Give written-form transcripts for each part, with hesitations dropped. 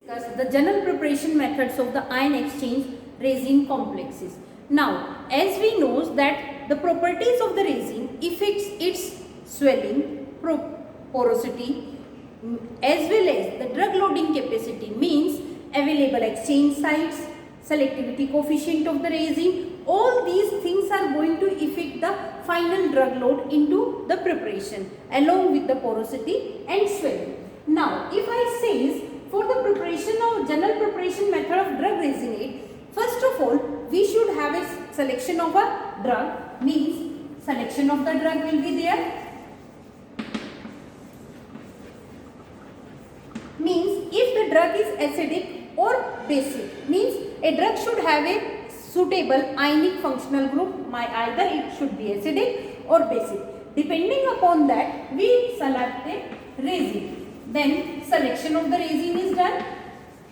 discuss the general preparation methods of the ion exchange resin complexes. Now, as we know that the properties of the resin affects its swelling, porosity, as well as the drug loading capacity, means available exchange sites, selectivity coefficient of the resin. All these things are going to affect the final drug load into the preparation along with the porosity and swelling. Now, if I say for the preparation of general preparation method of drug resinate, first of all we should have a selection of a drug, means selection of the drug will be there. Means if the drug is acidic or basic, means a drug should have a suitable ionic functional group, either it should be acidic or basic. Depending upon that we select a resin. Then selection of the resin is done,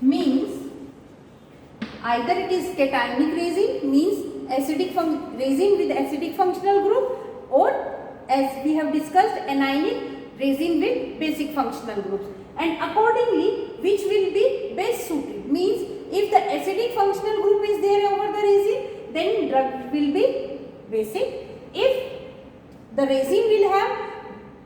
means either it is cationic resin, means acidic resin with acidic functional group, or as we have discussed anionic resin with basic functional groups, and accordingly which will be best suited, means if the acidic functional group is there over the resin, then drug will be basic. If the resin will have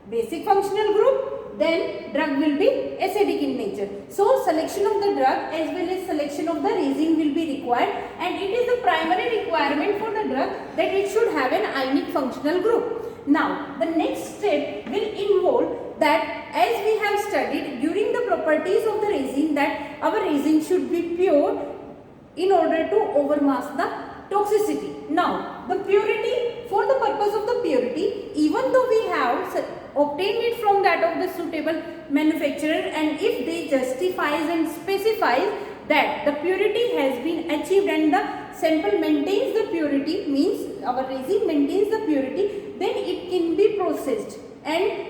basic functional group, then drug will be acidic in nature. So selection of the drug as well as selection of the resin will be required, and it is the primary requirement for the drug that it should have an ionic functional group. Now the next step will involve that, as we have studied during the properties of the resin, that our resin should be pure in order to overmask the toxicity. Now the purity, for the purpose of the purity, even though we have obtained it from that of the suitable manufacturer, and if they justifies and specifies that the purity has been achieved and the sample maintains the purity, means our resin maintains the purity, then it can be processed. And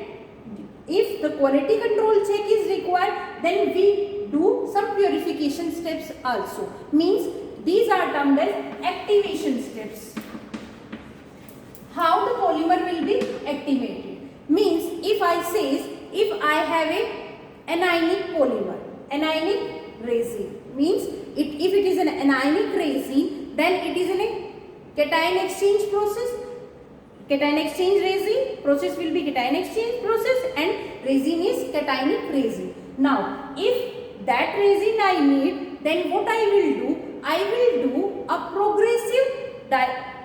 if the quality control check is required, then we do some purification steps also, means these are termed as activation steps. How the polymer will be activated? Means if I says, if I have a anionic polymer, anionic resin, means if it is an anionic resin, then it is in a cation exchange process. Cation exchange resin process will be cation exchange process, and resin is cationic resin. Now if that resin I need, then what I will do? I will do a progressive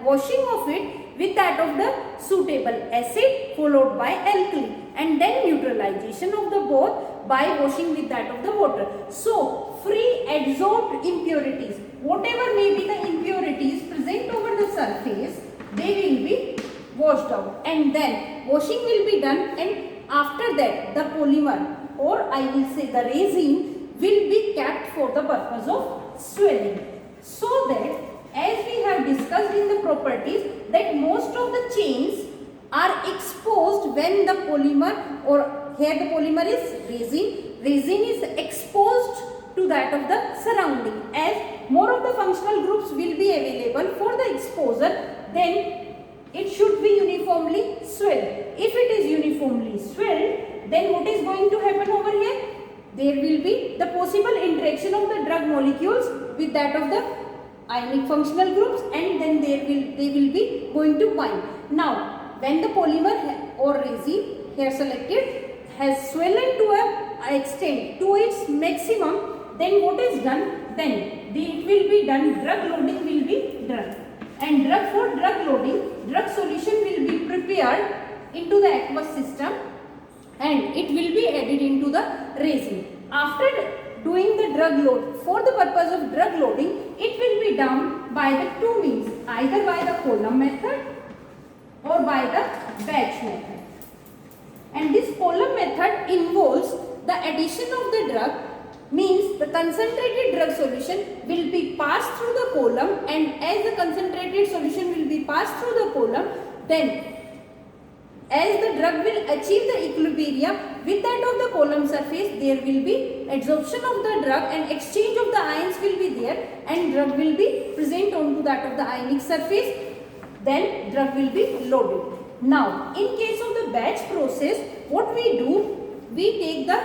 washing of it with that of the suitable acid followed by alkali, and then neutralization of the both by washing with that of the water. So free adsorbed impurities, whatever may be the impurities present over the surface, they will be washed out, and then washing will be done, and after that the polymer, or I will say the resin, will be kept for the purpose of swelling. So that, as we have discussed in the properties, that most of the chains are exposed when the polymer, or here the polymer is resin is exposed to that of the surrounding. As more of the functional groups will be available for the exposure, then it should be uniformly swelled. If it is uniformly swelled, then what is going to happen over here? There will be the possible interaction of the drug molecules with that of the ionic functional groups, and then they will be going to bind. Now when the polymer or resin here selected has swollen to a extent to its maximum, then what is done? Then it will be done, drug loading will be done, and for drug loading, drug solution will be prepared into the aqueous system, and it will be added into the resin. After doing the drug load, for the purpose of drug loading, it will be done by the two means, either by the column method or by the batch method. And this column method involves the addition of the drug, means the concentrated drug solution will be passed through the column, and as the concentrated solution will be passed through the column, then as the drug will achieve the equilibrium with that of the column surface, there will be adsorption of the drug and exchange of the ions will be there, and drug will be present onto that of the ionic surface, then drug will be loaded. Now in case of the batch process, what we do, we take the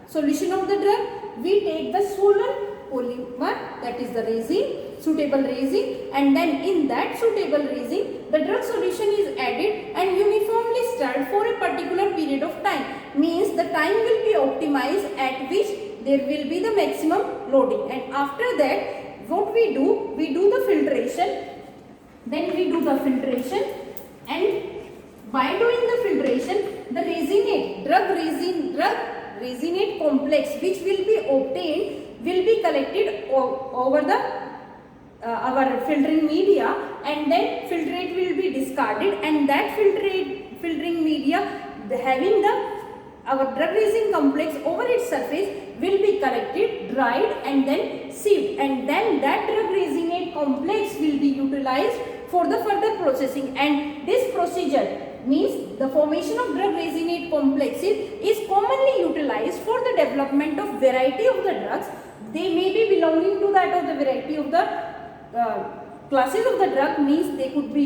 solution of the drug, we take the solar polymer, that is the resin, suitable resin, and then in that suitable resin the drug solution is added and uniformly stirred for a particular period of time. Means the time will be optimized at which there will be the maximum loading, and after that what we do the filtration. Then we do the filtration, and by doing the filtration, the drug resinate complex which will be obtained will be collected over the our filtering media, and then filtrate will be discarded, and that filtering media having the our drug resin complex over its surface will be collected, dried, and then sieved, and then that drug resinate complex will be utilized for the further processing. And this procedure means the formation of drug resinate complexes is commonly utilized for the development of variety of the drugs. They may be belonging to that of the variety of the classes of the drug, means they could be